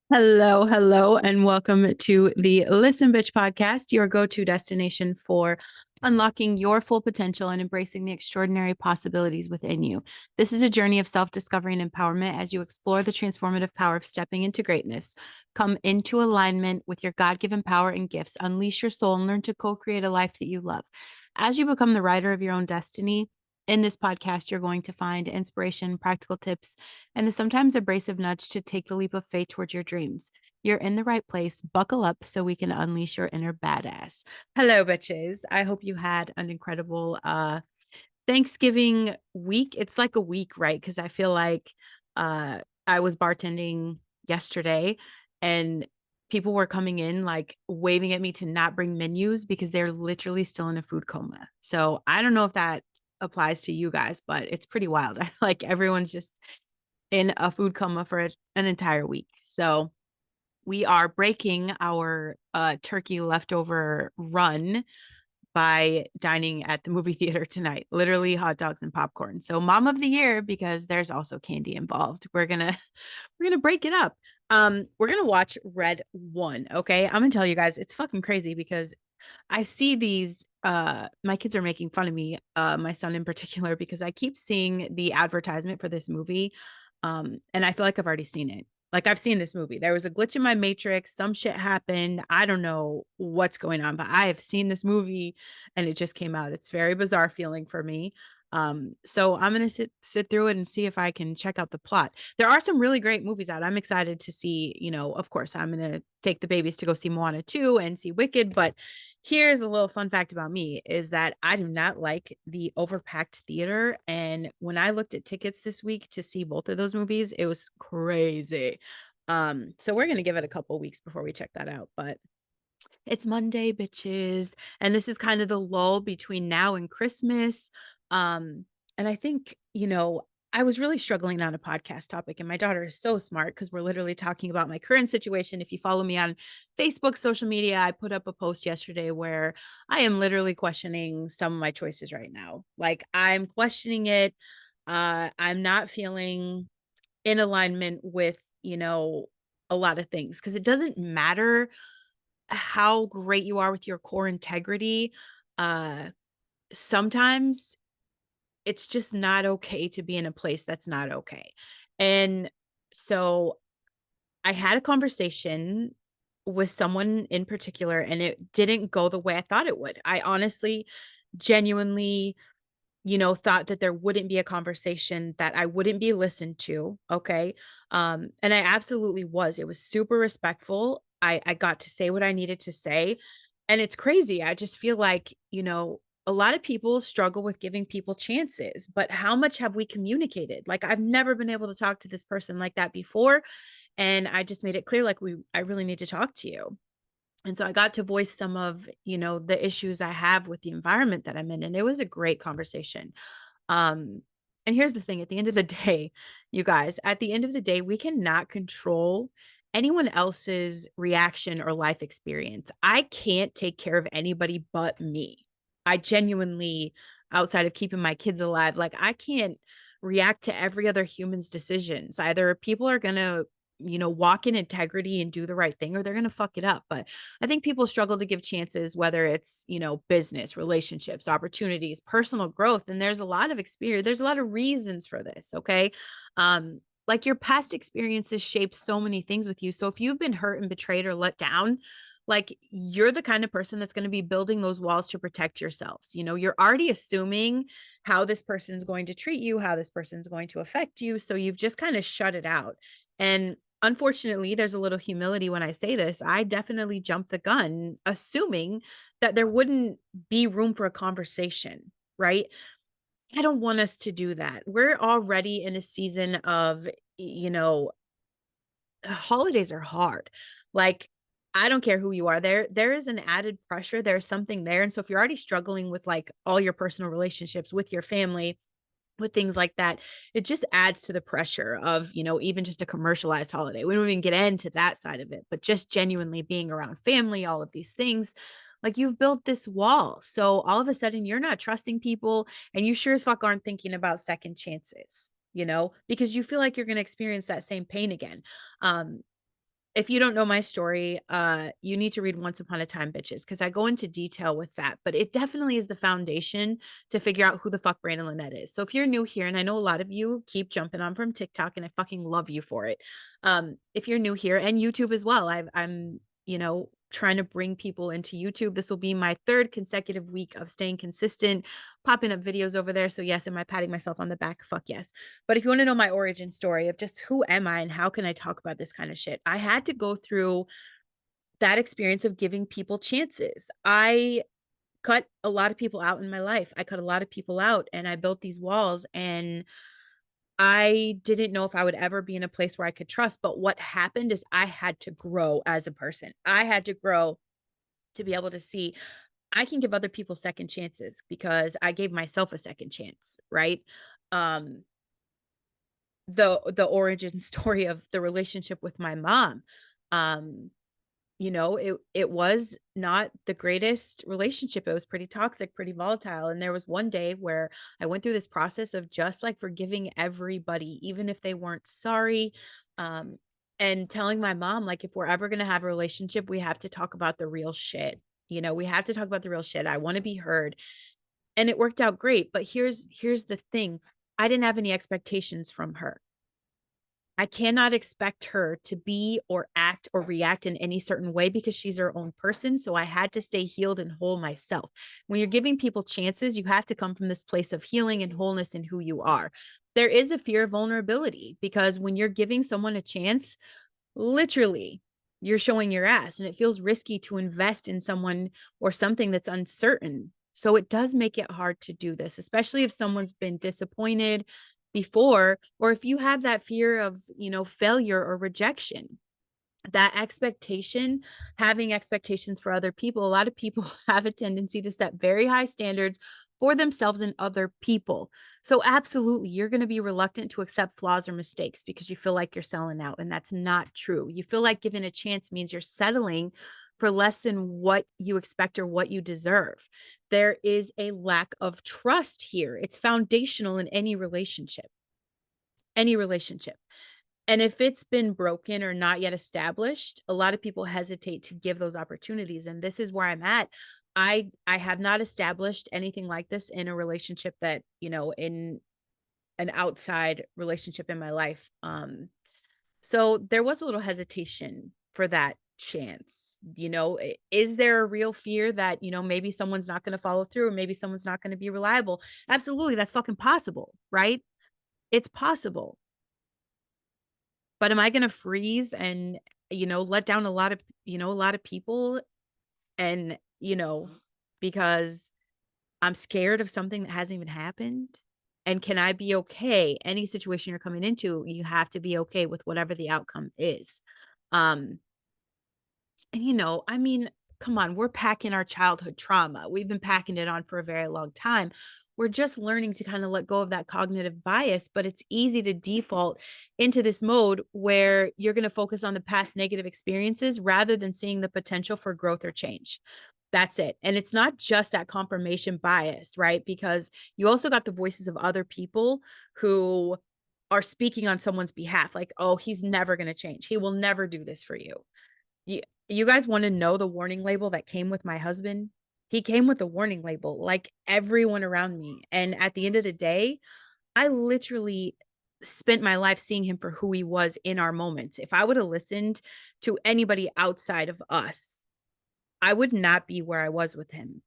Hello, hello, and welcome to the Listen Bitch podcast, your go to destination for unlocking your full potential and embracing the extraordinary possibilities within you. This is a journey of self discovery and empowerment as you explore the transformative power of stepping into greatness. Come into alignment with your God given power and gifts, unleash your soul, and learn to co create a life that you love. As you become the writer of your own destiny, in this podcast, you're going to find inspiration, practical tips, and the sometimes abrasive nudge to take the leap of faith towards your dreams. You're in the right place. Buckle up so we can unleash your inner badass. Hello, bitches. I hope you had an incredible Thanksgiving week. It's like a week, right? Because I feel like I was bartending yesterday and people were coming in like waving at me to not bring menus because they're literally still in a food coma. So I don't know if that applies to you guys, but it's pretty wild. Like everyone's just in a food coma for an entire week. So we are breaking our turkey leftover run by dining at the movie theater tonight. Literally hot dogs and popcorn. So mom of the year because there's also candy involved. We're gonna break it up. We're gonna watch Red One. Okay. I'm gonna tell you guys, it's fucking crazy because I see these my kids are making fun of me, my son in particular, because I keep seeing the advertisement for this movie. And I feel like I've already seen it. Like I've seen this movie. There was a glitch in my matrix, some shit happened. I don't know what's going on, but I have seen this movie and it just came out. It's very bizarre feeling for me. So I'm gonna sit through it and see if I can check out the plot. There are some really great movies out. I'm excited to see, of course, I'm gonna take the babies to go see Moana 2 and see Wicked, but here's a little fun fact about me is that I do not like the overpacked theater. And when I looked at tickets this week to see both of those movies, it was crazy. So we're gonna give it a couple weeks before we check that out. But it's Monday, bitches. And this is kind of the lull between now and Christmas. Um, and I think, I was really struggling on a podcast topic, and my daughter is so smart because we're literally talking about my current situation. If you follow me on Facebook, social media, I put up a post yesterday where I am literally questioning some of my choices right now. Like I'm questioning it. I'm not feeling in alignment with, a lot of things because it doesn't matter how great you are with your core integrity, uh, sometimes it's just not okay to be in a place that's not okay. And so I had a conversation with someone in particular, and it didn't go the way I thought it would. I honestly, genuinely, thought that there wouldn't be a conversation, that I wouldn't be listened to. Okay. And I absolutely was. It was super respectful. I got to say what I needed to say. And it's crazy. I just feel like, a lot of people struggle with giving people chances, but how much have we communicated? Like, I've never been able to talk to this person like that before. And I just made it clear, like, I really need to talk to you. And so I got to voice some of, the issues I have with the environment that I'm in. And it was a great conversation. Um, and here's the thing, at the end of the day, you guys, at the end of the day, we cannot control anyone else's reaction or life experience. I can't take care of anybody but me. I genuinely, outside of keeping my kids alive, like I can't react to every other human's decisions. Either people are going to walk in integrity and do the right thing, or they're going to fuck it up. But I think people struggle to give chances, whether it's, business, relationships, opportunities, personal growth. And there's a lot of experience. There's a lot of reasons for this. Okay. Like your past experiences shape so many things with you. So if you've been hurt and betrayed or let down, like you're the kind of person that's going to be building those walls to protect yourselves. You're already assuming how this person's going to treat you, how this person's going to affect you. So you've just kind of shut it out. And unfortunately, there's a little humility when I say this. I definitely jumped the gun, assuming that there wouldn't be room for a conversation, right? I don't want us to do that. We're already in a season of, holidays are hard. Like, I don't care who you are. There is an added pressure. There's something there. And so if you're already struggling with like all your personal relationships with your family, with things like that, it just adds to the pressure of, even just a commercialized holiday. We don't even get into that side of it, but just genuinely being around family, all of these things, like you've built this wall. So all of a sudden you're not trusting people and you sure as fuck aren't thinking about second chances, because you feel like you're going to experience that same pain again. Um, if you don't know my story, you need to read Once Upon a Time, Bitches, because I go into detail with that. But it definitely is the foundation to figure out who the fuck Brandon Lynette is. So if you're new here, and I know a lot of you keep jumping on from TikTok, and I fucking love you for it. If you're new here and YouTube as well, I'm trying to bring people into YouTube. This will be my third consecutive week of staying consistent, popping up videos over there. So yes, am I patting myself on the back? Fuck yes. But if you want to know my origin story of just who am I and how can I talk about this kind of shit, I had to go through that experience of giving people chances. I cut a lot of people out in my life. I cut a lot of people out and I built these walls, and I didn't know if I would ever be in a place where I could trust. But what happened is I had to grow as a person. I had to grow to be able to see I can give other people second chances because I gave myself a second chance, right? Um, the origin story of the relationship with my mom. Um, it was not the greatest relationship. It was pretty toxic, pretty volatile. And there was one day where I went through this process of just like forgiving everybody, even if they weren't sorry. Um, and telling my mom, like, if we're ever gonna have a relationship, we have to talk about the real shit. We have to talk about the real shit. I want to be heard. And it worked out great. But here's the thing. I didn't have any expectations from her. I cannot expect her to be or act or react in any certain way because she's her own person. So I had to stay healed and whole myself. When you're giving people chances, you have to come from this place of healing and wholeness in who you are. There is a fear of vulnerability because when you're giving someone a chance, literally, you're showing your ass, and it feels risky to invest in someone or something that's uncertain. So it does make it hard to do this, especially if someone's been disappointed before, or if you have that fear of, failure or rejection. That expectation, having expectations for other people, a lot of people have a tendency to set very high standards for themselves and other people. So absolutely, you're going to be reluctant to accept flaws or mistakes because you feel like you're selling out, and that's not true. You feel like giving a chance means you're settling for less than what you expect or what you deserve. There is a lack of trust here. It's foundational in any relationship. Any relationship. And if it's been broken or not yet established, a lot of people hesitate to give those opportunities, and this is where I'm at. I have not established anything like this in a relationship that, in an outside relationship in my life. So there was a little hesitation for that chance. Is there a real fear that, maybe someone's not going to follow through or maybe someone's not going to be reliable? Absolutely, that's fucking possible, right? It's possible. But am I gonna freeze and, let down a lot of people and, because I'm scared of something that hasn't even happened? And can I be okay? Any situation you're coming into, you have to be okay with whatever the outcome is. Um, and I mean, come on, we're packing our childhood trauma. We've been packing it on for a very long time. We're just learning to kind of let go of that cognitive bias, but it's easy to default into this mode where you're going to focus on the past negative experiences rather than seeing the potential for growth or change. That's it. And it's not just that confirmation bias, right? Because you also got the voices of other people who are speaking on someone's behalf, like, oh, he's never going to change. He will never do this for you. You guys wanna know the warning label that came with my husband? He came with a warning label, like everyone around me, and at the end of the day, I literally spent my life seeing him for who he was in our moments. If I woulda listened to anybody outside of us, I would not be where I was with him.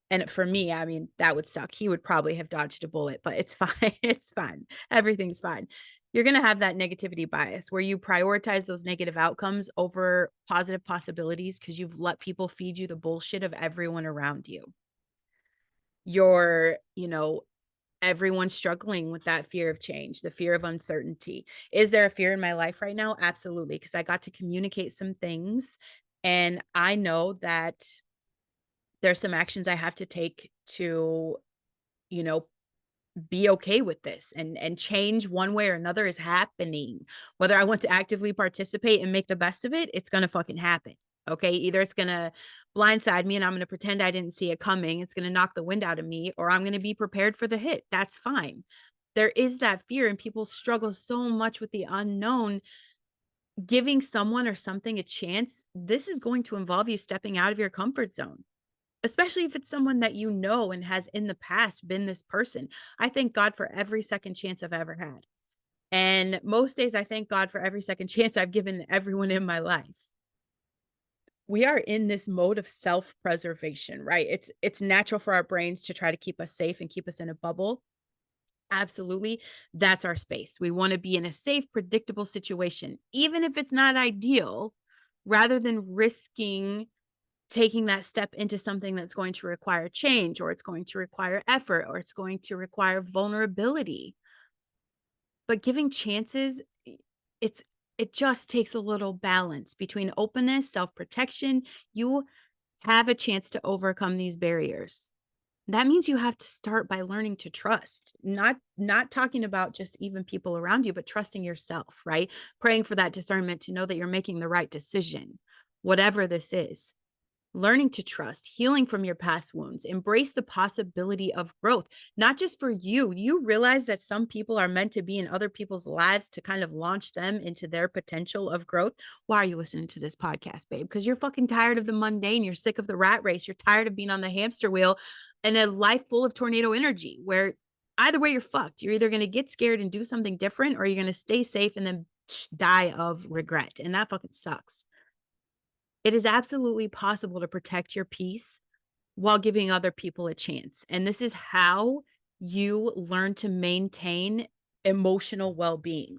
And for me, I mean, that would suck. He would probably have dodged a bullet, but it's fine. It's fine. Everything's fine. You're going to have that negativity bias where you prioritize those negative outcomes over positive possibilities because you've let people feed you the bullshit of everyone around you. You're, everyone's struggling with that fear of change, the fear of uncertainty. Is there a fear in my life right now? Absolutely. Because I got to communicate some things. And I know that there's some actions I have to take to, you know, be okay with this, and change one way or another is happening. Whether I want to actively participate and make the best of it, it's gonna fucking happen. Okay. Either it's gonna blindside me and I'm gonna pretend I didn't see it coming. It's gonna knock the wind out of me, or I'm gonna be prepared for the hit. That's fine. There is that fear, and people struggle so much with the unknown giving someone or something a chance, this is going to involve you stepping out of your comfort zone, especially if it's someone that you know and has in the past been this person. I thank God for every second chance I've ever had. And most days, I thank God for every second chance I've given everyone in my life. We are in this mode of self-preservation, right? It's natural for our brains to try to keep us safe and keep us in a bubble. Absolutely. That's our space. We want to be in a safe, predictable situation, even if it's not ideal, rather than risking taking that step into something that's going to require change, or it's going to require effort, or it's going to require vulnerability. But giving chances, it's it just takes a little balance between openness, self-protection. You have a chance to overcome these barriers. That means you have to start by learning to trust, not talking about just even people around you, but trusting yourself, right? Praying for that discernment to know that you're making the right decision, whatever this is. Learning to trust, healing from your past wounds, embrace the possibility of growth, not just for you. You realize that some people are meant to be in other people's lives to kind of launch them into their potential of growth. Why are you listening to this podcast, babe? Because you're fucking tired of the mundane. You're sick of the rat race. You're tired of being on the hamster wheel in a life full of tornado energy where either way you're fucked. You're either going to get scared and do something different, or you're going to stay safe and then die of regret. And that fucking sucks. It is absolutely possible to protect your peace while giving other people a chance. And this is how you learn to maintain emotional well-being.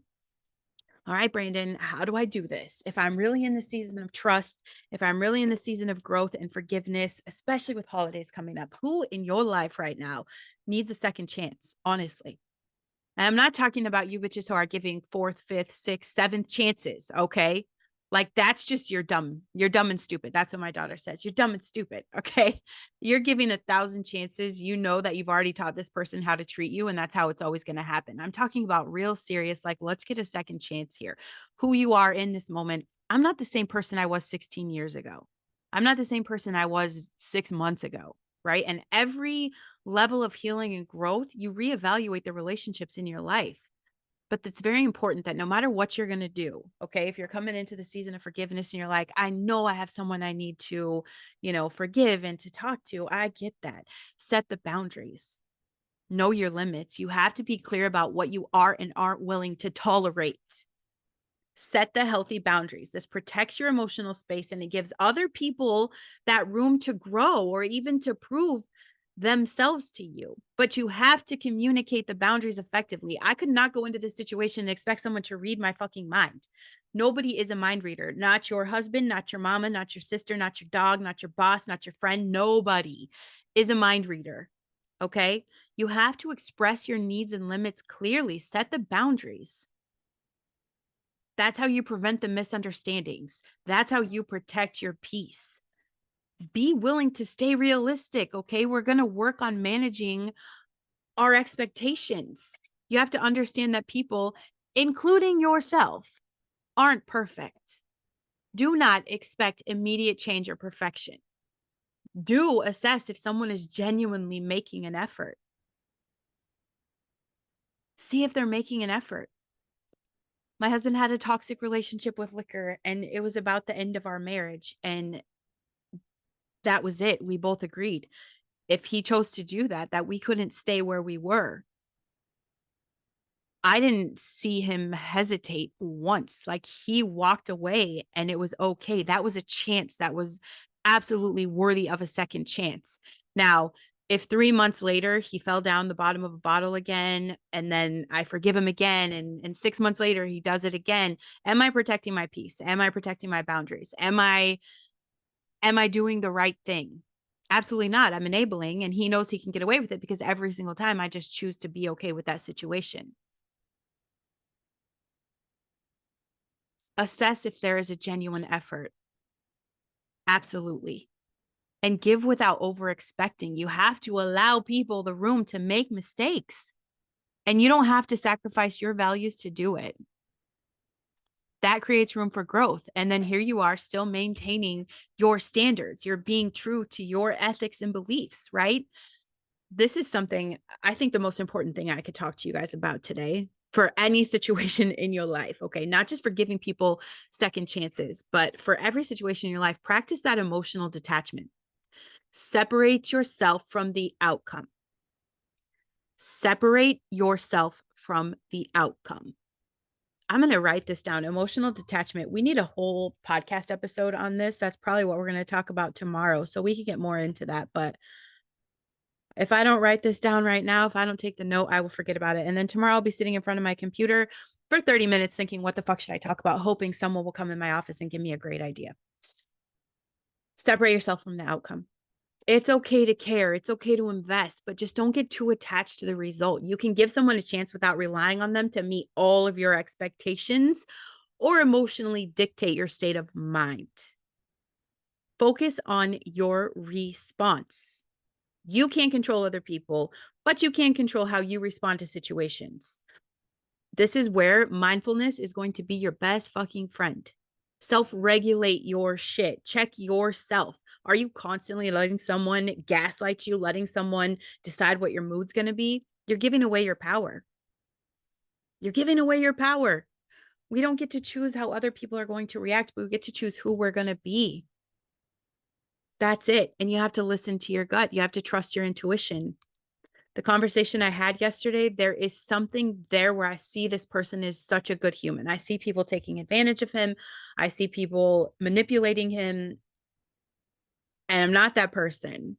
All right, Brandon, how do I do this? If I'm really in the season of trust, if I'm really in the season of growth and forgiveness, especially with holidays coming up, who in your life right now needs a second chance? Honestly. And I'm not talking about you bitches who are giving fourth, fifth, sixth, seventh chances. Okay. Like that's just you're dumb. You're dumb and stupid. That's what my daughter says. You're dumb and stupid. Okay. You're giving 1,000 chances. You know that you've already taught this person how to treat you, and that's how it's always going to happen. I'm talking about real serious, like, let's get a second chance here. Who you are in this moment. I'm not the same person I was 16 years ago. I'm not the same person I was 6 months ago. Right. And every level of healing and growth, you reevaluate the relationships in your life. But it's very important that no matter what you're going to do, okay, if you're coming into the season of forgiveness and you're like, I know I have someone I need to, forgive and to talk to, I get that. Set the boundaries. Know your limits. You have to be clear about what you are and aren't willing to tolerate. Set the healthy boundaries. This protects your emotional space and it gives other people that room to grow or even to prove themselves to you. But you have to communicate the boundaries effectively. I could not go into this situation and expect someone to read my fucking mind. Nobody is a mind reader. Not your husband, not your mama, not your sister, not your dog, not your boss, not your friend. Nobody is a mind reader. Okay? You have to express your needs and limits clearly. Set the boundaries. That's how you prevent the misunderstandings. That's how you protect your peace. Be willing to stay realistic, okay? We're going to work on managing our expectations. You have to understand that people, including yourself, aren't perfect. Do not expect immediate change or perfection. Do assess if someone is genuinely making an effort. See if they're making an effort. My husband had a toxic relationship with liquor, and it was about the end of our marriage. And that was it. We both agreed. If he chose to do that, that we couldn't stay where we were. I didn't see him hesitate once. Like he walked away and it was okay. That was a chance that was absolutely worthy of a second chance. Now, if 3 months later he fell down the bottom of a bottle again, and then I forgive him again, and 6 months later he does it again, am I protecting my peace? Am I protecting my boundaries? Am I doing the right thing? Absolutely not. I'm enabling, and he knows he can get away with it because every single time I just choose to be okay with that situation. Assess if there is a genuine effort. Absolutely. And give without over expecting. You have to allow people the room to make mistakes, and you don't have to sacrifice your values to do it. That creates room for growth. And then here you are still maintaining your standards. You're being true to your ethics and beliefs, right? This is something I think the most important thing I could talk to you guys about today. for any situation in your life. Okay. Not just for giving people second chances, but for every situation in your life, practice that emotional detachment. Separate yourself from the outcome. Separate yourself from the outcome. I'm going to write this down. Emotional detachment. We need a whole podcast episode on this. That's probably what we're going to talk about tomorrow. So we can get more into that. But if I don't write this down right now, if I don't take the note, I will forget about it. And then tomorrow I'll be sitting in front of my computer for 30 minutes thinking, what the fuck should I talk about? Hoping someone will come in my office and give me a great idea. Separate yourself from the outcome. It's okay to care. It's okay to invest, but just don't get too attached to the result. You can give someone a chance without relying on them to meet all of your expectations or emotionally dictate your state of mind. Focus on your response. You can't control other people, but you can control how you respond to situations. This is where mindfulness is going to be your best fucking friend. Self-regulate your shit. Check yourself. Are you constantly letting someone gaslight you, letting someone decide what your mood's going to be? You're giving away your power. You're giving away your power. We don't get to choose how other people are going to react, but we get to choose who we're going to be. That's it. And you have to listen to your gut. You have to trust your intuition. The conversation I had yesterday, there is something there where I see this person is such a good human. I see people taking advantage of him. I see people manipulating him. And I'm not that person.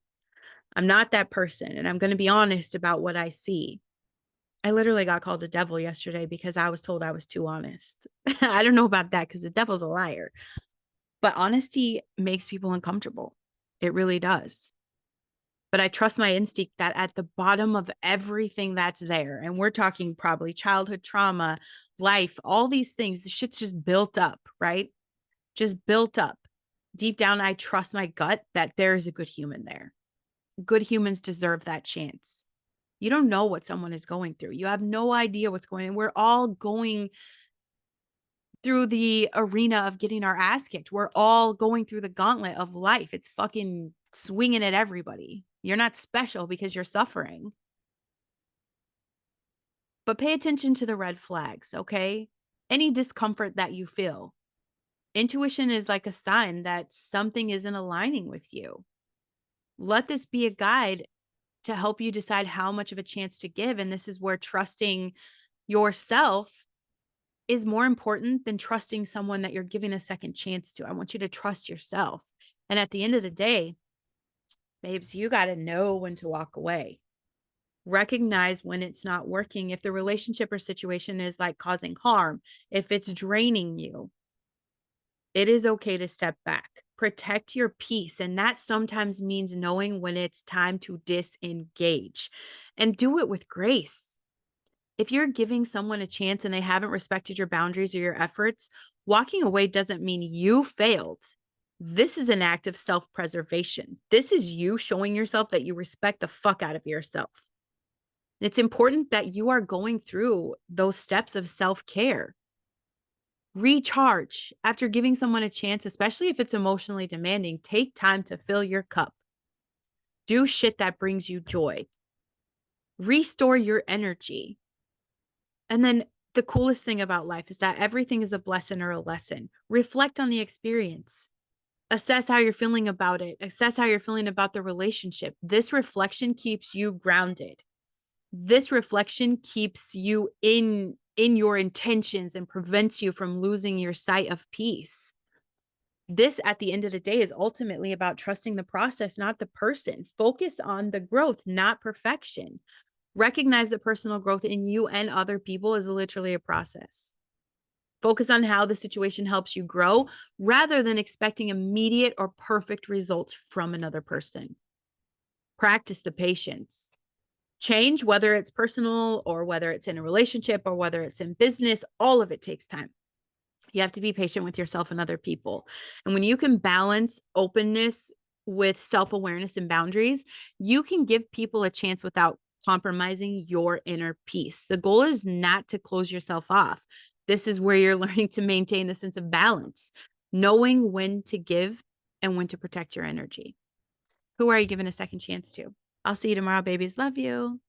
I'm not that person. And I'm going to be honest about what I see. I literally got called the devil yesterday because I was told I was too honest. I don't know about that because the devil's a liar. But honesty makes people uncomfortable. It really does. But I trust my instinct that at the bottom of everything that's there, and we're talking probably childhood trauma, life, all these things, the shit's just built up, right? Just built up. Deep down, I trust my gut that there's a good human there. Good humans deserve that chance. You don't know what someone is going through. You have no idea what's going on. We're all going through the arena of getting our ass kicked. We're all going through the gauntlet of life. It's fucking swinging at everybody. You're not special because you're suffering. But pay attention to the red flags, okay? Any discomfort that you feel. Intuition is like a sign that something isn't aligning with you. Let this be a guide to help you decide how much of a chance to give. And this is where trusting yourself is more important than trusting someone that you're giving a second chance to. I want you to trust yourself. And at the end of the day, babes, you got to know when to walk away. Recognize when it's not working. If the relationship or situation is like causing harm, if it's draining you, it is okay to step back. Protect your peace. And that sometimes means knowing when it's time to disengage and do it with grace. If you're giving someone a chance and they haven't respected your boundaries or your efforts, walking away doesn't mean you failed. This is an act of self-preservation. This is you showing yourself that you respect the fuck out of yourself. It's important that you are going through those steps of self-care. Recharge after giving someone a chance, especially if it's emotionally demanding. Take time to fill your cup. Do shit that brings you joy. Restore your energy. And then the coolest thing about life is that everything is a blessing or a lesson. Reflect on the experience. Assess how you're feeling about it. Assess how you're feeling about the relationship. This reflection keeps you grounded. This reflection keeps you in your intentions and prevents you from losing your sight of peace. This, at the end of the day, is ultimately about trusting the process, not the person. Focus on the growth, not perfection. Recognize that personal growth in you and other people is literally a process. Focus on how the situation helps you grow rather than expecting immediate or perfect results from another person. Practice the patience. Change, whether it's personal or whether it's in a relationship or whether it's in business, all of it takes time. You have to be patient with yourself and other people. And when you can balance openness with self-awareness and boundaries, you can give people a chance without compromising your inner peace. The goal is not to close yourself off. This is where you're learning to maintain the sense of balance, knowing when to give and when to protect your energy. Who are you giving a second chance to? I'll see you tomorrow, babies. Love you.